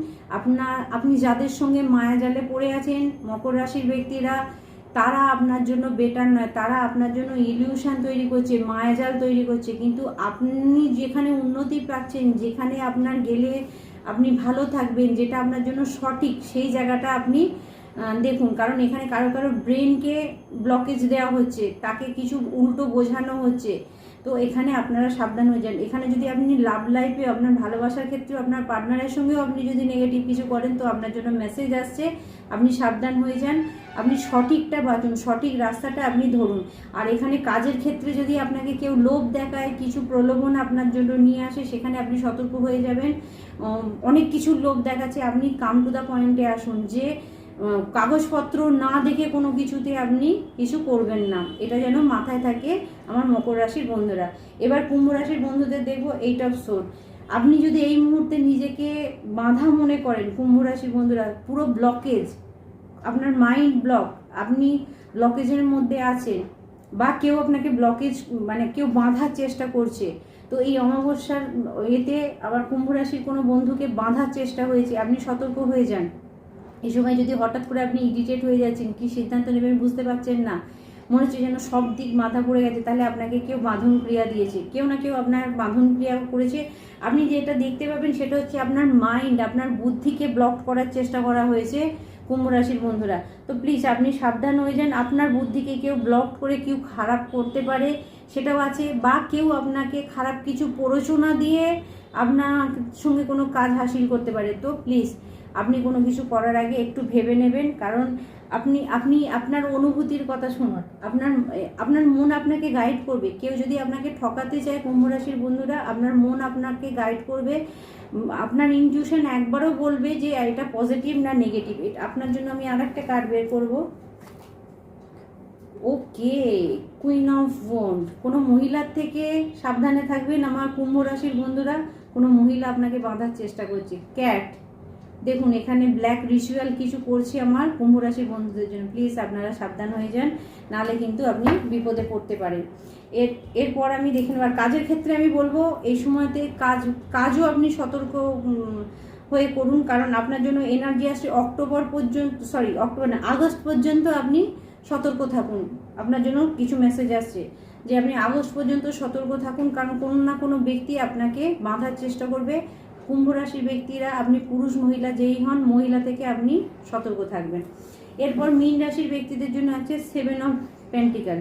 আপনি যাদের সঙ্গে মায়া জালে পড়ে আছেন মকর রাশির ব্যক্তিরা, তারা আপনার জন্য বেটার নয়, তারা আপনার জন্য ইলিউশন তৈরি করছে, মায়াজাল তৈরি করছে। কিন্তু আপনি যেখানে উন্নতি পাচ্ছেন, যেখানে আপনার গেলে আপনি ভালো থাকবেন, যেটা আপনার জন্য সঠিক, সেই জায়গাটা আপনি দেখুন। কারণ এখানে কারো কারো ব্রেনকে ব্লকেজ দেওয়া হচ্ছে, তাকে কিছু উল্টো বোঝানো হচ্ছে। তো এখানে আপনারা সাবধান হয়ে যান। এখানে যদি আপনি লাভ লাইফে, আপনার ভালোবাসার ক্ষেত্রে, আপনার পার্টনারের সঙ্গেও আপনি যদি নেগেটিভ কিছু করেন, তো আপনার জন্য মেসেজ আসছে, আপনি সাবধান হয়ে যান। আপনি সঠিকটা বাঁচুন, সঠিক রাস্তাটা আপনি ধরুন। আর এখানে কাজের ক্ষেত্রে যদি আপনাকে কেউ লোভ দেখায়, কিছু প্রলোভন আপনার জন্য নিয়ে আসে, সেখানে আপনি সতর্ক হয়ে যাবেন। অনেক কিছু লোভ দেখাচ্ছে, আপনি কাম টু দ্য পয়েন্টে আসুন, যে কাগজপত্র না দেখে কোনো কিছুতে আপনি কিছু করবেন না, এটা যেন মাথায় থাকে আমার মকর রাশির বন্ধুরা। এবার কুম্ভ রাশির বন্ধুদের দেখবো এইট অফ সোর্ড। আপনি যদি এই মুহূর্তে নিজেকে বাঁধা মনে করেন, কুম্ভ রাশির বন্ধুরা, পুরো ব্লকেজ, আপনার মাইন্ড ব্লক, আপনি ব্লকেজের মধ্যে আছেন, বা কেউ আপনাকে ব্লকেজ মানে কেউ বাঁধার চেষ্টা করছে, তো এই অমাবস্যার এতে আবার কুম্ভ রাশির কোনো বন্ধুকে বাঁধার চেষ্টা হয়েছে, আপনি সতর্ক হয়ে যান। এই সময় যদি হঠাৎ করে আপনি ইরিটেট হয়ে যাচ্ছেন, কি সিদ্ধান্ত নেবেন বুঝতে পারছেন না, মনে হচ্ছে যেন সব দিক মাথা পড়ে গেছে, তাহলে আপনাকে কেউ বাঁধন ক্রিয়া দিয়েছে, কেউ না কেউ আপনার বাঁধন ক্রিয়া করেছে। আপনি যেটা দেখতে পাবেন সেটা হচ্ছে আপনার মাইন্ড, আপনার বুদ্ধিকে ব্লক করার চেষ্টা করা হয়েছে কুম্ভ রাশির বন্ধুরা। তো প্লিজ আপনি সাবধান হয়ে যান। আপনার বুদ্ধিকে কেউ ব্লক করে কেউ খারাপ করতে পারে, সেটাও আছে, বা কেউ আপনাকে খারাপ কিছু প্ররোচনা দিয়ে আপনার সঙ্গে কোনো কাজ হাসিল করতে পারে। তো প্লিজ আপনি কোনো কিছু করার আগে একটু ভেবে নেবেন, কারণ আপনি আপনার অনুভূতির কথা শুনুন। আপনার মন আপনাকে গাইড করবে। কেউ যদি আপনাকে ঠকাতে চায় কুম্ভ রাশির বন্ধুরা, আপনার মন আপনাকে গাইড করবে, আপনার ইনটিউশন একবারও বলবে যে এটা পজিটিভ না নেগেটিভ। এটা আপনার জন্য আমি আর একটা কার্ড বের করবো। ওকে, কুইন অফ ওয়ান্ড। কোনো মহিলার থেকে সাবধানে থাকবেন আমার কুম্ভ রাশির বন্ধুরা, কোনো মহিলা আপনাকে বাঁধার চেষ্টা করছে। ক্যাট, দেখুন এখানে ব্ল্যাক রিচুয়াল কিছু করছি আমার কুম্ভ রাশির বন্ধুদের জন্য, প্লিজ আপনারা সাবধান হয়ে যান, নাহলে কিন্তু আপনি বিপদে পড়তে পারেন। এরপর আমি দেখে নেব। আর কাজের ক্ষেত্রে আমি বলবো এই সময়তে কাজও আপনি সতর্ক হয়ে করুন, কারণ আপনার জন্য এনার্জি আসছে আগস্ট পর্যন্ত আপনি সতর্ক থাকুন। আপনার জন্য কিছু মেসেজ আসছে যে আপনি আগস্ট পর্যন্ত সতর্ক থাকুন, কারণ কোনো না কোনো ব্যক্তি আপনাকে বাঁধার চেষ্টা করবে। কুম্ভ রাশির ব্যক্তিরা, আপনি পুরুষ মহিলা যেই হন, মহিলা থেকে আপনি সতর্ক থাকবেন। এরপর মীন রাশির ব্যক্তিদের জন্য আছে 7 of pentacle.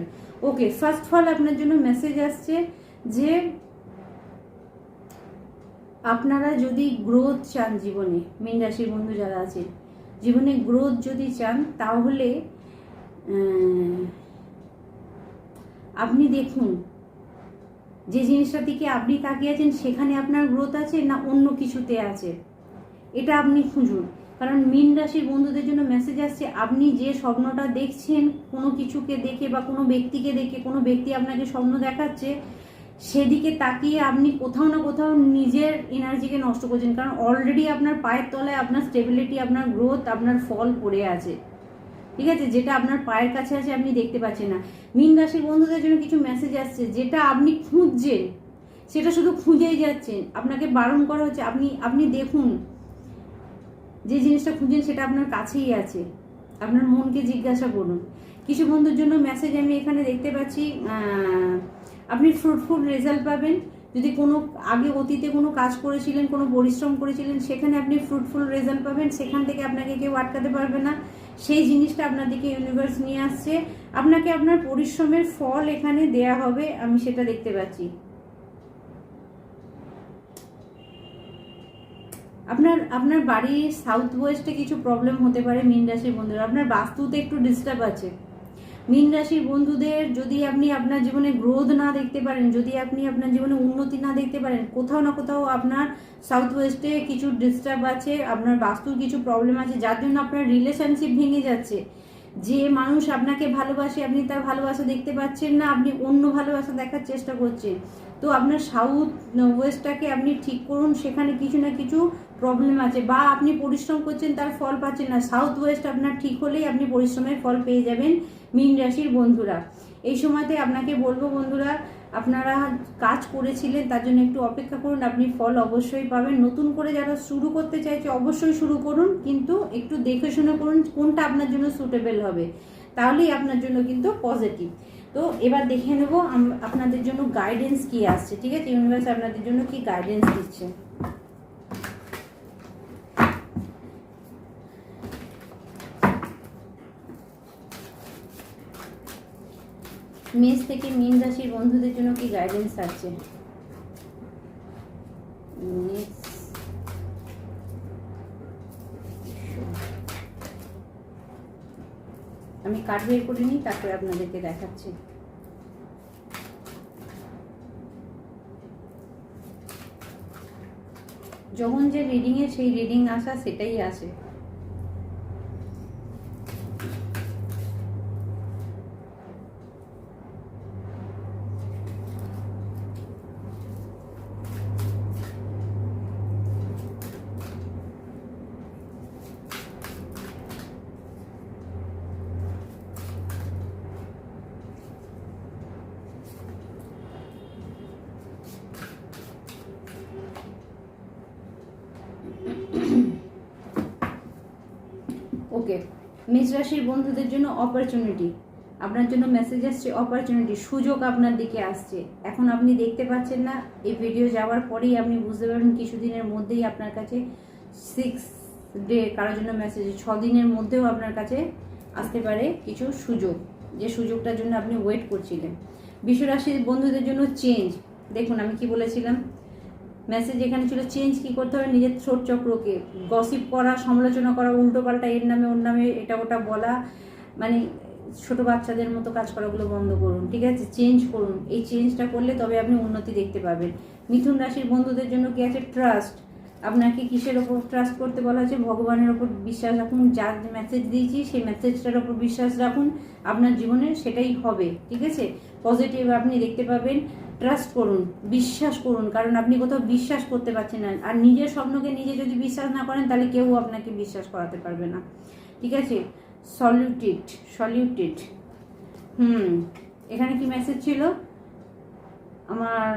Okay, first of all আপনার জন্য মেসেজ আসছে যে আপনারা যদি গ্রোথ চান জীবনে, মীন রাশির বন্ধু যারা আছেন, জীবনে গ্রোথ যদি চান, তাহলে আপনি দেখুন যে জিনিসটার দিকে আপনি তাকিয়ে আছেন সেখানে আপনার গ্রোথ আছে না অন্য কিছুতে আছে, এটা আপনি খুঁজুন। কারণ মীন রাশির বন্ধুদের জন্য মেসেজ আসছে, আপনি যে স্বপ্নটা দেখছেন কোনো কিছুকে দেখে বা কোনো ব্যক্তিকে দেখে, কোনো ব্যক্তি আপনাকে স্বপ্ন দেখাচ্ছে, সেদিকে তাকিয়ে আপনি কোথাও না কোথাও নিজের এনার্জিকে নষ্ট করছেন। কারণ অলরেডি আপনার পায়ের তলায় আপনার স্টেবিলিটি, আপনার গ্রোথ, আপনার ফল পড়ে আছে, ঠিক আছে, যেটা আপনার পায়ের কাছে আছে আপনি দেখতে পাচ্ছেন না। মীন রাশির বন্ধুদের জন্য কিছু মেসেজ আসছে, যেটা আপনি খুঁজছেন সেটা শুধু খুঁজেই যাচ্ছেন, আপনাকে বারণ করা হচ্ছে। আপনি দেখুন যে জিনিসটা খুঁজছেন সেটা আপনার কাছেই আছে, আপনার মনকে জিজ্ঞাসা করুন। কিছু বন্ধুর জন্য মেসেজ আমি এখানে দেখতে পাচ্ছি, আপনি ফ্রুটফুল রেজাল্ট পাবেন। যদি কোনো আগে অতীতে কোনো কাজ করেছিলেন, কোনো পরিশ্রম করেছিলেন, সেখানে আপনি ফ্রুটফুল রেজাল্ট পাবেন, সেখান থেকে আপনাকে কেউ আটকাতে পারবে না। সেই জিনিসটা আপনার দিকে ইউনিভার্স নিয়ে আসছে, আপনাকে আপনার পরিশ্রমের ফল এখানে দেয়া হবে, আমি সেটা দেখতে পাচ্ছি। আপনার বাড়ির সাউথ ওয়েস্টে কিছু প্রবলেম হতে পারে মীন রাশির বন্ধুরা, আপনার বাস্তুতে একটু ডিস্টার্ব আছে। মীন রাশির বন্ধুদের, যদি আপনি আপনার জীবনে গ্রোথ না দেখতে পারেন, যদি আপনি আপনার জীবনে উন্নতি না দেখতে পারেন, কোথাও না কোথাও আপনার সাউথ ওয়েস্টে কিছু ডিস্টার্ব আছে, আপনার বাস্তুর কিছু প্রবলেম আছে, যার জন্য আপনার রিলেশনশিপ ভেঙে যাচ্ছে। যে মানুষ আপনাকে ভালোবাসে, আপনি তার ভালোবাসা দেখতে পাচ্ছেন না, আপনি অন্য ভালোবাসা দেখার চেষ্টা করছেন। তো আপনার সাউথ ওয়েস্টটাকে আপনি ঠিক করুন, সেখানে কিছু না কিছু প্রবলেম আছে, বা আপনি পরিশ্রম করছেন তার ফল পাচ্ছেন না। সাউথ ওয়েস্ট আপনার ঠিক হলেই আপনি পরিশ্রমের ফল পেয়ে যাবেন মীন রাশির বন্ধুরা। এই সময়তে আপনাকে বলবো বন্ধুরা, আপনারা কাজ করেছিলেন, তার জন্য একটু অপেক্ষা করুন, আপনি ফল অবশ্যই পাবেন। নতুন করে যারা শুরু করতে চাইছে অবশ্যই শুরু করুন, কিন্তু একটু দেখে শুনে করুন কোনটা আপনার জন্য সুটেবল হবে, তাহলেই আপনার জন্য কিন্তু পজিটিভ। তো এবার দেখে নেব আপনাদের জন্য গাইডেন্স কি আসছে, ঠিক আছে? ইউনিভার্স আপনাদের জন্য কি গাইডেন্স দিচ্ছে। মেষ থেকে মীন রাশির বন্ধুদের জন্য কি গাইডেন্স আছে? আমি কার্ড বের করে নিই, তারপরে আপনাদেরকে দেখাচ্ছি। যখন যে রিডিংয়ে সেই রিডিং আসা সেটাই আসে। ওকে, মেষ রাশির বন্ধুদের জন্য অপরচুনিটি, আপনার জন্য মেসেজ আসছে, অপরচুনিটি, সুযোগ আপনার দিকে আসছে। এখন আপনি দেখতে পাচ্ছেন না, এই ভিডিও যাওয়ার পরেই আপনি বুঝতে পারবেন, কিছুদিনের মধ্যেই আপনার কাছে 6 ডে, কারোর জন্য মেসেজ 6 দিনের মধ্যেও আপনার কাছে আসতে পারে কিছু সুযোগ, যে সুযোগটার জন্য আপনি ওয়েট করছিলেন। বৃষ রাশির বন্ধুদের জন্য চেঞ্জ, দেখুন আমি কি বলেছিলাম, মেসেজ এখানে ছিল চেঞ্জ কি করতে হবে, নিজের ছোট চক্রকে গসিপ করা, সমালোচনা করা, উল্টোপাল্টা এর নামে ওর নামে এটা ওটা বলা, মানে ছোট বাচ্চাদের মতো কাজ করাগুলো বন্ধ করুন, ঠিক আছে? চেঞ্জ করুন, এই চেঞ্জটা করলে তবে আপনি উন্নতি দেখতে পাবেন। মিথুন রাশির বন্ধুদের জন্য কি আছে, ট্রাস্ট, আপনাকে কিসের ওপর ট্রাস্ট করতে বলা হচ্ছে, ভগবানের ওপর বিশ্বাস রাখুন, যা মেসেজ দিয়েছি সেই মেসেজটার ওপর বিশ্বাস রাখুন, আপনার জীবনে সেটাই হবে, ঠিক আছে? পজিটিভ আপনি দেখতে পাবেন। ট্রাস্ট করুন, বিশ্বাস করুন, কারণ আপনি কোথাও বিশ্বাস করতে পারছেন না, আর নিজের স্বপ্নকে নিজে যদি বিশ্বাস না করেন তাহলে কেউ আপনাকে বিশ্বাস করাতে পারবে না, ঠিক আছে? সলিউটেড এখানে কি মেসেজ ছিল আমার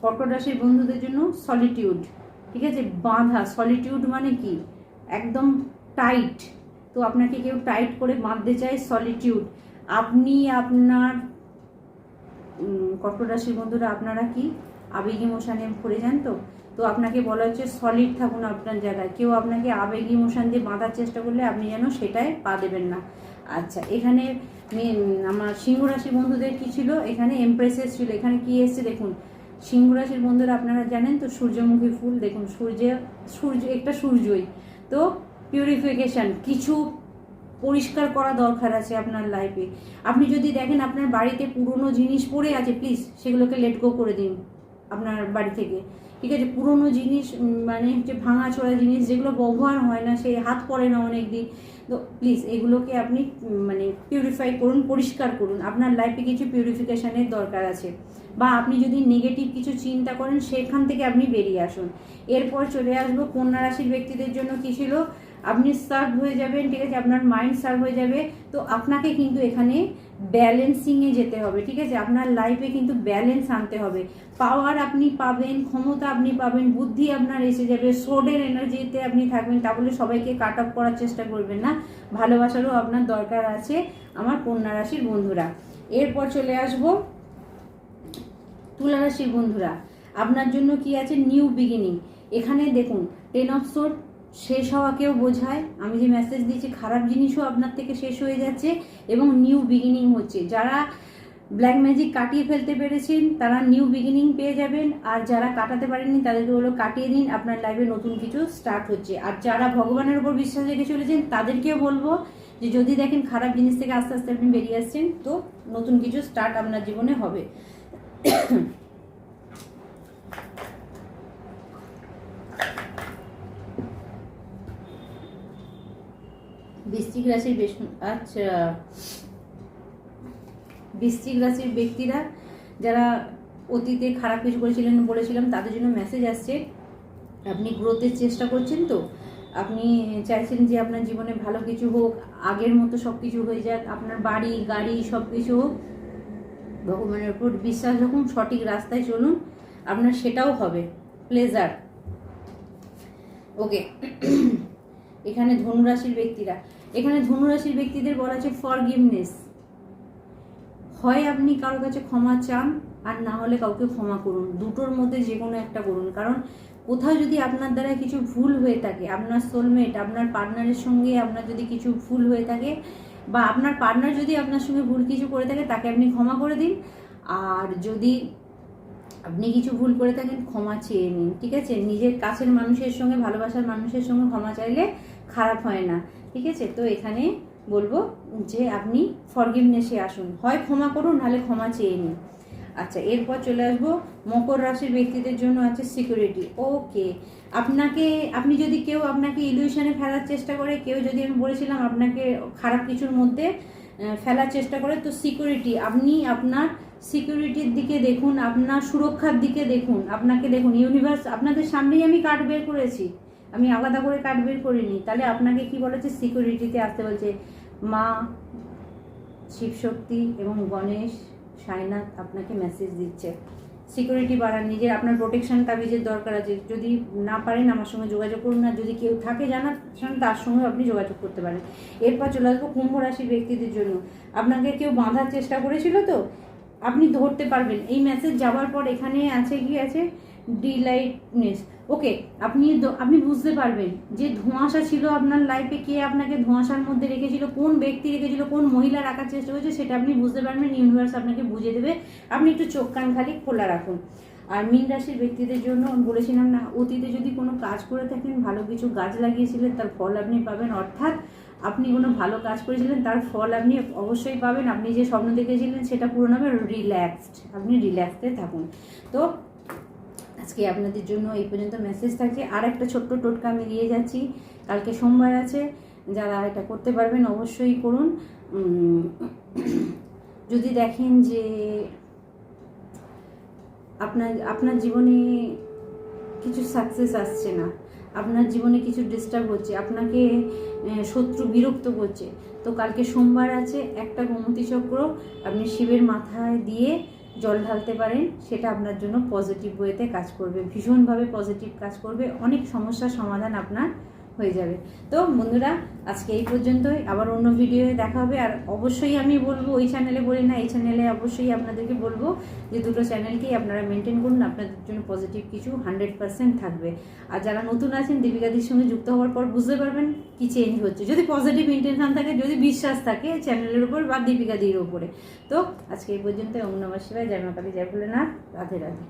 কর্কট রাশির বন্ধুদের জন্য, সলিটিউড, ঠিক আছে? বাঁধা, সলিটিউড মানে কি, একদম টাইট, তো আপনাকে কেউ টাইট করে বাঁধতে চায়, সলিটিউড। আপনি আপনার কর্কট রাশির বন্ধুরা, আপনারা কি আবেগী ইমোশানে ভরে যান? তো আপনাকে বলা হচ্ছে সলিড থাকুন আপনার জায়গায়, কেউ আপনাকে আবেগী ইমোশান দিয়ে বাঁধার চেষ্টা করলে আপনি যেন সেটায় পা দেবেন না। আচ্ছা, এখানে আমার সিংহ রাশির বন্ধুদের কি ছিল, এখানে এমপ্রেসেস ছিল, এখানে কি এসছে দেখুন, সিংহ রাশির বন্ধুরা আপনারা জানেন তো, সূর্যমুখী ফুল, দেখুন সূর্য একটা সূর্যই তো, পিউরিফিকেশান, কিছু পরিষ্কার করা দরকার আছে আপনার লাইফে। আপনি যদি দেখেন আপনার বাড়িতে পুরনো জিনিস পড়ে আছে, প্লিজ সেগুলোকে লেট গো করে দিন আপনার বাড়ি থেকে, ঠিক আছে? পুরনো জিনিস মানে হচ্ছে ভাঙাচোরা জিনিস, যেগুলো ব্যবহার হয় না, সেই হাত পড়ে না অনেক দিন, তো প্লিজ এগুলোকে আপনি মানে পিউরিফাই করুন, পরিষ্কার করুন, আপনার লাইফে কিছু পিউরিফিকেশানের দরকার আছে। বা আপনি যদি নেগেটিভ কিছু চিন্তা করেন সেখান থেকে আপনি বেরিয়ে আসুন। এরপর চলে আসবো কন্যা রাশির ব্যক্তিদের জন্য কি ছিল, আপনি সার্ভ হয়ে যাবেন, ঠিক আছে? আপনার মাইন্ড সার্ভ হয়ে যাবে, তো আপনাকে কিন্তু এখানে ব্যালেন্সিংয়ে যেতে হবে, ঠিক আছে? আপনার লাইফে কিন্তু ব্যালেন্স আনতে হবে, পাওয়ার আপনি পাবেন, ক্ষমতা আপনি পাবেন, বুদ্ধি আপনার এসে যাবে, সোডের এনার্জিতে আপনি থাকবেন, তাহলে সবাইকে কাট অফ করার চেষ্টা করবেন না, ভালোবাসারও আপনার দরকার আছে আমার কন্যা রাশির বন্ধুরা। এরপর চলে আসবো তুলা রাশির বন্ধুরা, আপনার জন্য কি আছে, নিউ বিগিনিং। এখানে দেখুন 10 অফ সোর্ড, শেষ হওয়াকেও বোঝায়, আমি যে মেসেজ দিয়েছি খারাপ জিনিসও আপনার থেকে শেষ হয়ে যাচ্ছে এবং নিউ বিগিনিং হচ্ছে। যারা ব্ল্যাক ম্যাজিক কাটিয়ে ফেলতে পেরেছেন তারা নিউ বিগিনিং পেয়ে যাবেন, আর যারা কাটাতে পারেননি তাদেরকে হলো কাটিয়ে দিন, আপনার লাইফে নতুন কিছু স্টার্ট হচ্ছে। আর যারা ভগবানের উপর বিশ্বাস রেখে চলেছেন তাদেরকেও বলবো যে যদি দেখেন খারাপ জিনিস থেকে আস্তে আস্তে আপনি বেরিয়ে আসছেন, তো নতুন কিছু স্টার্ট আপনার জীবনে হবে। বৃশ্চিক রাশির আচ্ছা, বৃশ্চিক রাশির ব্যক্তিরা যারা অতীতে খারাপ কিছু করেছিলেন বলেছিলাম, তাদের জন্য মেসেজ আসছে, আপনি গ্রোথের চেষ্টা করছেন, তো আপনি চাইছেন যে আপনার জীবনে ভালো কিছু হোক, আগের মতো সব কিছু হয়ে যাক, আপনার বাড়ি গাড়ি সব কিছু হোক, ভগবানের উপর বিশ্বাস রাখুন, সঠিক রাস্তায় চলুন, আপনার সেটাও হবে। প্লেজার। ওকে, এখানে ধনুরাশির ব্যক্তিদের বলা আছে ফরগিভনেস। হয় আপনি কারোর কাছে ক্ষমা চান, আর না হলে কাউকে ক্ষমা করুন, দুটোর মধ্যে যে কোনো একটা করুন। কারণ কোথাও যদি আপনার দ্বারা কিছু ভুল হয়ে থাকে, আপনার সোলমেট, আপনার পার্টনারের সঙ্গে আপনার যদি কিছু ভুল হয়ে থাকে, বা আপনার পার্টনার যদি আপনার সঙ্গে ভুল কিছু করে থাকে, তাকে আপনি ক্ষমা করে দিন। আর যদি আপনি কিছু ভুল করে থাকেন, ক্ষমা চেয়ে নিন, ঠিক আছে? নিজের কাছের মানুষের সঙ্গে, ভালোবাসার মানুষের সঙ্গে ক্ষমা চাইলে খারাপ হয় না, ঠিক আছে? তো এখানে বলবো যে আপনি ফরগিভনেসে আসুন, হয় ক্ষমা করুন, নাহলে ক্ষমা চেয়ে নিন। আচ্ছা, এরপর চলে আসবো মকর রাশির ব্যক্তিদের জন্য আছে সিকিউরিটি। ওকে, আপনি যদি কেউ আপনাকে ইলিউশনে ফেলার চেষ্টা করে, কেউ যদি, আমি বলেছিলাম, আপনাকে খারাপ কিছুর মধ্যে ফেলার চেষ্টা করে, তো সিকিউরিটি, আপনি আপনার সিকিউরিটির দিকে দেখুন, আপনার সুরক্ষার দিকে দেখুন, আপনাকে দেখুন। ইউনিভার্স আপনাদের সামনেই আমি কার্ড বের করেছি, আমি আলাদা করে কার্ড বের করিনি। তাহলে আপনাকে কি বলেছে? সিকিউরিটিতে আসতে বলছে। মা শিবশক্তি এবং গণেশ সাইনাথ আপনাকে মেসেজ দিচ্ছে, সিকিউরিটি বাড়ান, নিজের আপনার প্রোটেকশন তাবিজের দরকার আছে। যদি না পারেন আমার সঙ্গে যোগাযোগ করুন, না যদি কেউ থাকে জানার তার সঙ্গে আপনি যোগাযোগ করতে পারেন। এরপর চলে আসবো কুম্ভ রাশির ব্যক্তিদের জন্য। আপনাকে কেউ বাঁধার চেষ্টা করেছিল, তো আপনি ধরতে পারবেন। এই মেসেজ যাওয়ার পর এখানে আছে কি আছে? ডিলাইটনেস। ওকে, আপনি বুঝতে পারবেন যে ধোঁয়াশা ছিল আপনার লাইফে, কে আপনাকে ধোঁয়াশার মধ্যে রেখেছিল, কোন ব্যক্তি রেখেছিল, কোন মহিলা রাখার চেষ্টা করেছে, সেটা আপনি বুঝতে পারবেন। ইউনিভার্স আপনাকে বুঝিয়ে দেবে, আপনি একটু চোখ কান খালি খোলা রাখুন। আর মীন রাশির ব্যক্তিদের জন্য বলেছিলাম না, অতীতে যদি কোনো কাজ করে থাকেন, ভালো কিছু গাছ লাগিয়েছিলেন, তার ফল আপনি পাবেন। অর্থাৎ আপনি কোনো ভালো কাজ করেছিলেন, তার ফল আপনি অবশ্যই পাবেন। আপনি যে স্বপ্ন দেখেছিলেন সেটা পূরণ হবে। রিল্যাক্সড, আপনি রিল্যাক্সে থাকুন। তো আজকে আপনাদের জন্য এই পর্যন্ত মেসেজ থাকছে। আর একটা ছোট্ট টোটকা আমি দিয়ে যাচ্ছি, কালকে সোমবার আছে, যারা এটা করতে পারবেন অবশ্যই করুন। যদি দেখেন যে আপনার জীবনে কিছু সাকসেস আসছে না, আপনার জীবনে কিছু ডিস্টার্ব হচ্ছে, আপনাকে শত্রু বিরক্ত করছে, তো কালকে সোমবার আছে, একটা গোমতী চক্র আপনি শিবের মাথায় দিয়ে জল ঢালতে পারেন। সেটা আপনার জন্য পজিটিভ ওয়েতে কাজ করবে, ভীষণভাবে পজিটিভ কাজ করবে, অনেক সমস্যার সমাধান আপনার হয়ে যাবে। তো বন্ধুরা, আজকে এই পর্যন্তই, আবার অন্য ভিডিওয়ে দেখা হবে। আর অবশ্যই আমি বলবো, ওই চ্যানেলে বলি না, এই চ্যানেলে অবশ্যই আপনাদেরকে বলবো যে দুটো চ্যানেলকেই আপনারা মেনটেন করুন, আপনাদের জন্য পজিটিভ কিছু 100% থাকবে। আর যারা নতুন আছেন, দীপিকাদির সঙ্গে যুক্ত হওয়ার পর বুঝতে পারবেন কি চেঞ্জ হচ্ছে, যদি পজিটিভ ইন্টেনশন থাকে, যদি বিশ্বাস থাকে চ্যানেলের উপর বা দীপিকাদির উপরে। তো আজকে এই পর্যন্ত। ওম নমঃ শিবায়, জয় মা কালী, জয় ভোলেনাথ, রাধে রাধে।